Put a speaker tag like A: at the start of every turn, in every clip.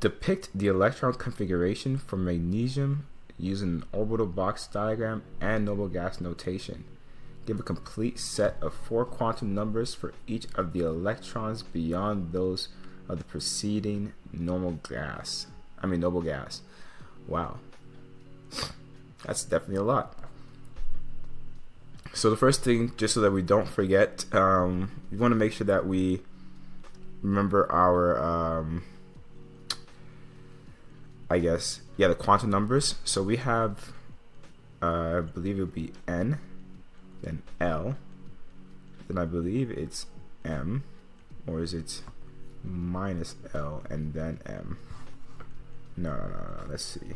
A: Depict the electron configuration for magnesium using an orbital box diagram and noble gas notation. Give a complete set of 4 quantum numbers for each of the electrons beyond those of the preceding noble gas. Wow. That's definitely a lot. So the first thing, just so that we don't forget, we want to make sure that we remember our, the quantum numbers. So we have, I believe it would be N, then L, then I believe it's M, or is it minus L and then M? No, let's see.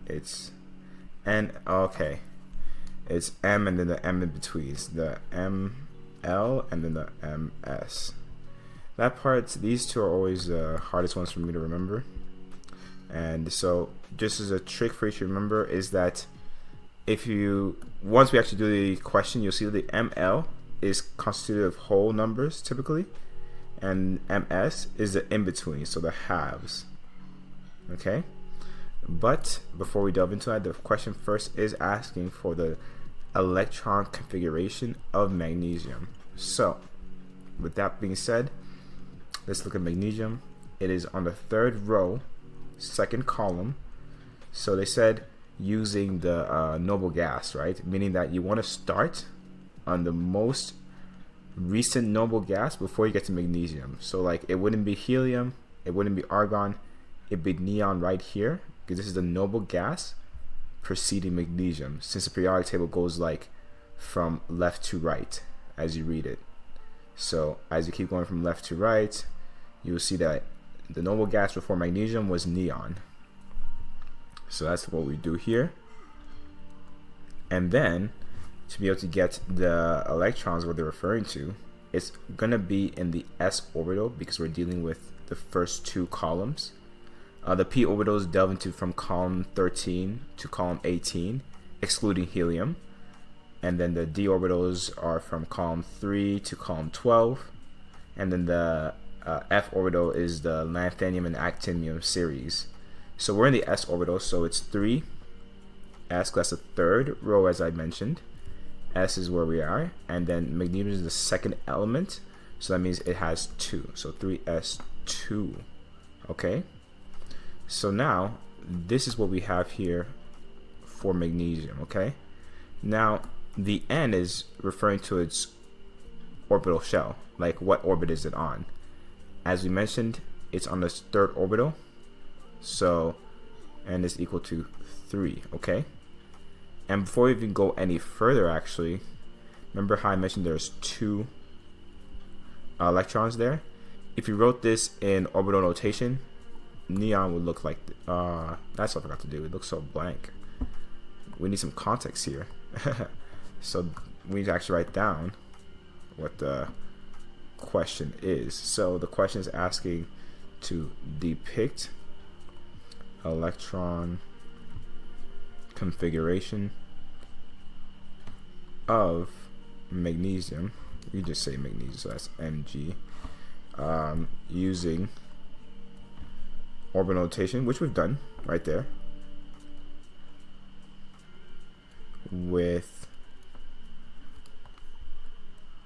A: It's N, okay. It's M and then the M in between. The ML and then the MS. That part, these two are always the hardest ones for me to remember. And so, just as a trick for you to remember, is that once we actually do the question, you'll see that the ML is constituted of whole numbers typically, and MS is the in between, so the halves. Okay, but before we delve into that, the question first is asking for the electron configuration of magnesium. So, with that being said, let's look at magnesium. It is on the 3rd row, 2nd column. So they said using the noble gas, right? Meaning that you want to start on the most recent noble gas before you get to magnesium. So like it wouldn't be helium, it wouldn't be argon, it'd be neon right here, because this is the noble gas preceding magnesium, since the periodic table goes like from left to right as you read it. So as you keep going from left to right, you will see that the noble gas before magnesium was neon. So that's what we do here. And then to be able to get the electrons, what they're referring to, it's gonna be in the s orbital, because we're dealing with the first 2 columns. The p orbitals delve into from column 13 to column 18, excluding helium. And then the d orbitals are from column 3 to column 12. And then the f orbital is the lanthanum and actinium series. So we're in the s orbital, so it's 3 s, that's the 3rd row as I mentioned. S is where we are, and then magnesium is the 2nd element, so that means it has 2, so 3s2. Okay, so now this is what we have here for magnesium. Okay, now the N is referring to its orbital shell, like what orbit is it on. As we mentioned, it's on the 3rd orbital, so N is equal to 3. Okay, and before we even go any further, actually, remember how I mentioned there's 2 electrons there? If you wrote this in orbital notation, neon would look like that's what I forgot to do. It looks so blank. We need some context here. So we need to actually write down what the question is. So the question is asking to depict electron configuration of magnesium. You just say magnesium, so that's Mg, using orbital notation, which we've done right there, with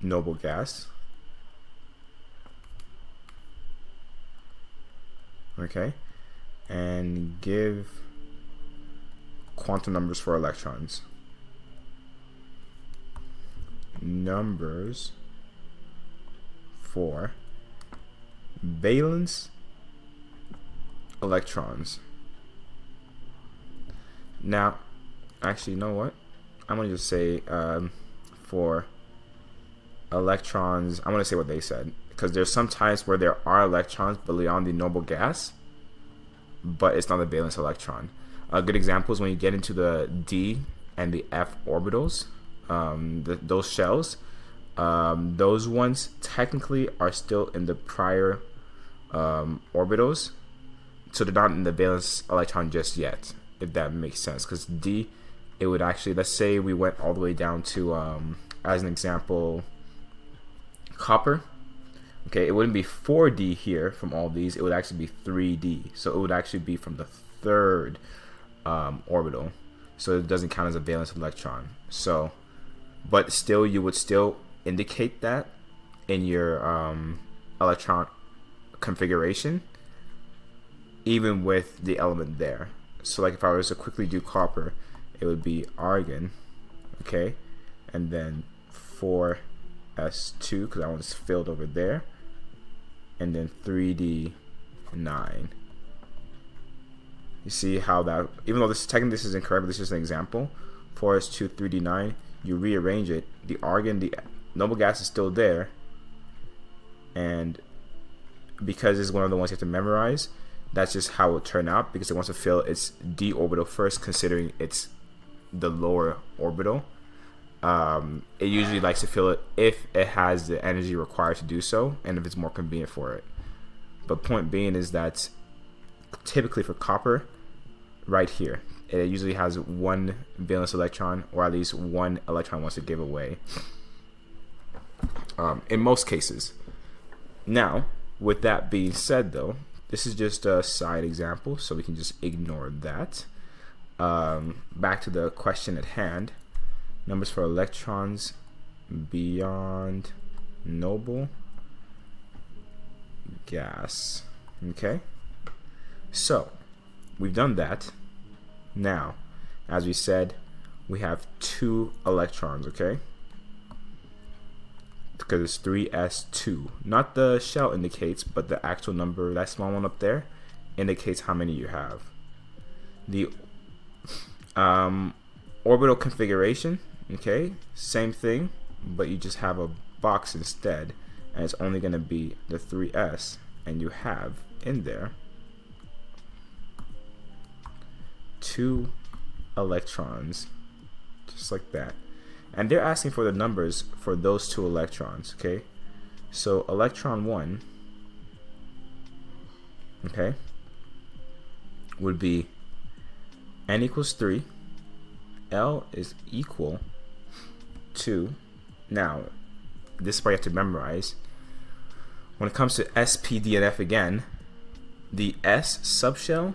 A: noble gas. Okay, and give quantum numbers for electrons. Numbers for valence electrons. Now, actually, you know what? I'm going to just say for electrons, I'm going to say what they said, because there's some times where there are electrons beyond the noble gas, but it's not a valence electron. A good example is when you get into the D and the F orbitals, those shells, those ones technically are still in the prior orbitals, so they're not in the valence electron just yet, if that makes sense. Because D, it would actually, let's say we went all the way down to, as an example, copper. Okay, it wouldn't be 4D here from all these. It would actually be 3D. So it would actually be from the third orbital. So it doesn't count as a valence electron. So, but still, you would still indicate that in your electron configuration, even with the element there. So like if I was to quickly do copper, it would be argon, okay, and then 4s2 because that one's filled over there, and then 3d9. You see how that, even though this is incorrect, but this is an example. 4s2 3d9, you rearrange it, the argon, the noble gas is still there, and because it's one of the ones you have to memorize, that's just how it will turn out, because it wants to fill its d orbital first, considering it's the lower orbital. It usually likes to fill it if it has the energy required to do so, and if it's more convenient for it. But point being is that typically for copper, right here, it usually has one valence electron, or at least one electron wants to give away, in most cases. Now, with that being said though, this is just a side example, so we can just ignore that. Back to the question at hand. Numbers for electrons beyond noble gas. Okay, so we've done that. Now, as we said, we have 2 electrons, okay, because it's 3s2. Not the shell indicates, but the actual number, that small one up there, indicates how many you have. The orbital configuration, okay, same thing, but you just have a box instead, and it's only going to be the 3s, and you have in there 2 electrons, just like that. And they're asking for the numbers for those 2 electrons, okay? So electron 1, okay, would be n equals 3, L is equal to, now this is what you have to memorize. When it comes to S, P, D, and F again, the S subshell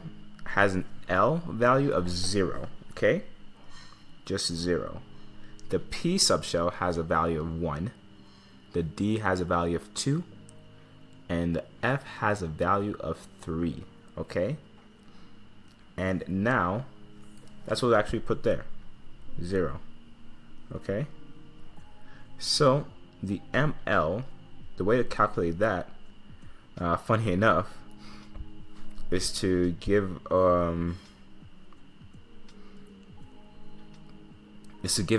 A: has an L value of 0, okay? Just 0. The P subshell has a value of 1. The D has a value of 2. And the F has a value of 3, okay? And now, that's what we actually put there, 0, okay? So, the ML, the way to calculate that, funny enough, is to give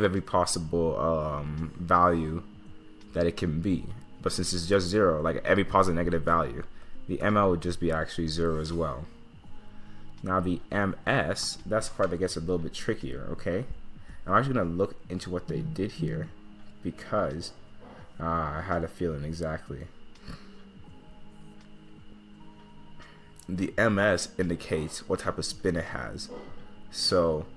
A: every possible value that it can be. But since it's just 0, like every positive negative value, the ML would just be actually 0 as well. Now the MS, that's the part that gets a little bit trickier, okay? I'm actually going to look into what they did here, because I had a feeling exactly. The MS indicates what type of spin it has. So,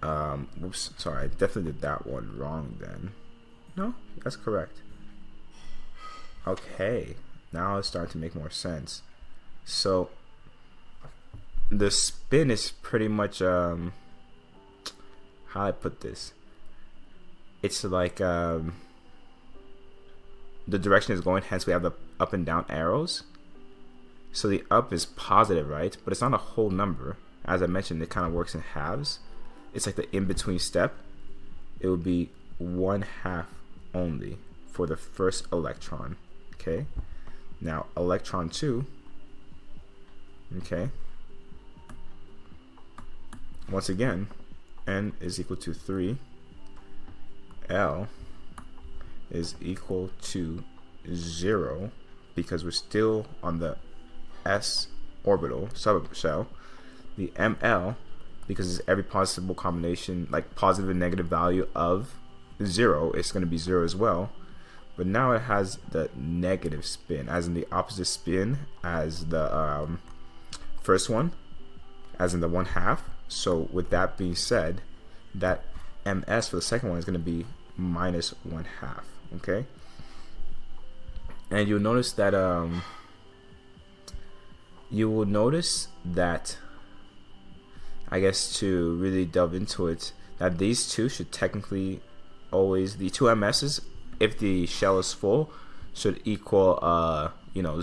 A: oops, sorry, I definitely did that one wrong then. No, that's correct. Okay, now it's starting to make more sense. So, the spin is pretty much, how do I put this? It's like, the direction is going, hence we have the up and down arrows. So the up is positive, right? But it's not a whole number. As I mentioned, it kind of works in halves. It's like the in-between step. It would be 1/2 only for the first electron. Okay. Now electron 2. Okay. Once again, n is equal to 3. L is equal to 0, because we're still on the S orbital subshell. The ML, because it's every possible combination, like positive and negative value of 0, it's going to be 0 as well. But now it has the negative spin, as in the opposite spin as the first one, as in the 1/2. So with that being said, that MS for the second one is going to be -1/2. Okay. And you'll notice that I guess to really delve into it, that these two should technically always, the two MSs, if the shell is full, should equal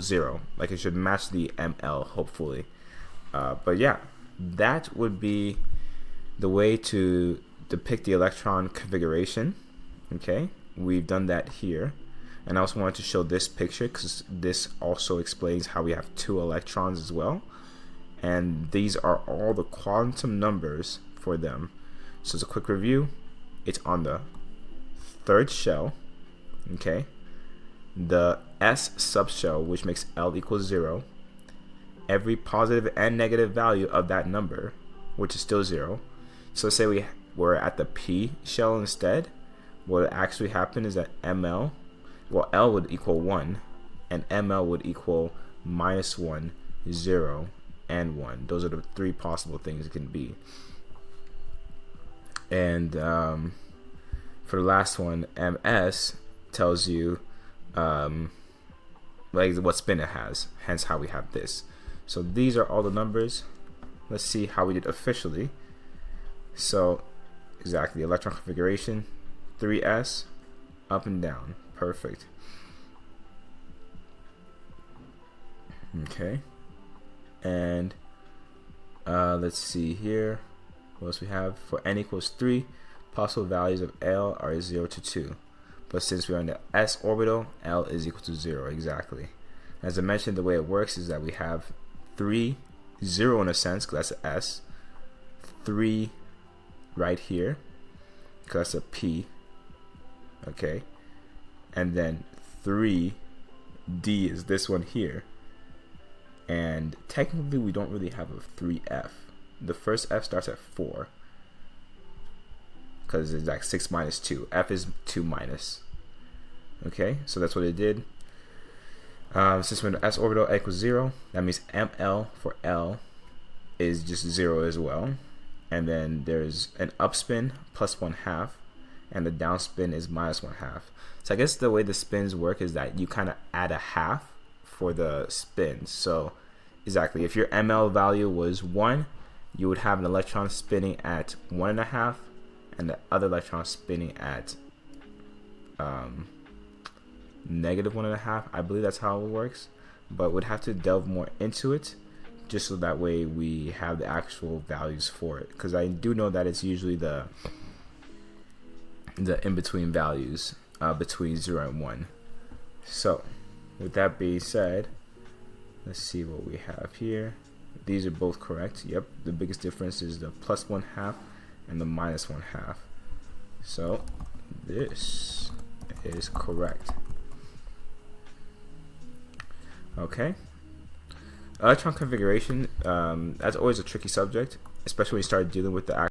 A: 0. Like it should match the ML, hopefully. But yeah, that would be the way to depict the electron configuration. Okay, we've done that here. And I also wanted to show this picture because this also explains how we have 2 electrons as well. And these are all the quantum numbers for them. So as a quick review, it's on the 3rd shell, okay? The S subshell, which makes L equals 0. Every positive and negative value of that number, which is still 0. So say we were at the P shell instead, what would actually happen is that L would equal 1, and ML would equal -1, 0, and 1. Those are the 3 possible things it can be. And for the last one, MS tells you like what spin it has, hence how we have this. So these are all the numbers. Let's see how we did officially. So exactly, electron configuration, 3s, up and down. Perfect. Okay. And let's see here. What else we have? For n equals 3, possible values of L are 0 to 2. But since we're in the S orbital, L is equal to 0, exactly. As I mentioned, the way it works is that we have 3, 0 in a sense, because that's an S. 3 right here, because that's a P. Okay. And then 3D is this one here. And technically we don't really have a 3F. The first F starts at 4 because it's like 6 minus 2. F is 2 minus. Okay, so that's what it did. Since we're in the S orbital, equals 0, that means ML for L is just 0 as well. And then there's an upspin plus 1/2, and the downspin is -1/2. So I guess the way the spins work is that you kind of add a half for the spins. So exactly, if your ML value was 1, you would have an electron spinning at 1.5, and the other electron spinning at -1.5. I believe that's how it works, but we'd have to delve more into it just so that way we have the actual values for it, because I do know that it's usually the in-between values between 0 and 1. So with that being said, let's see what we have here. These are both correct. Yep, the biggest difference is the +1/2 and the -1/2. So this is correct. Okay. Electron configuration, that's always a tricky subject, especially when you start dealing with the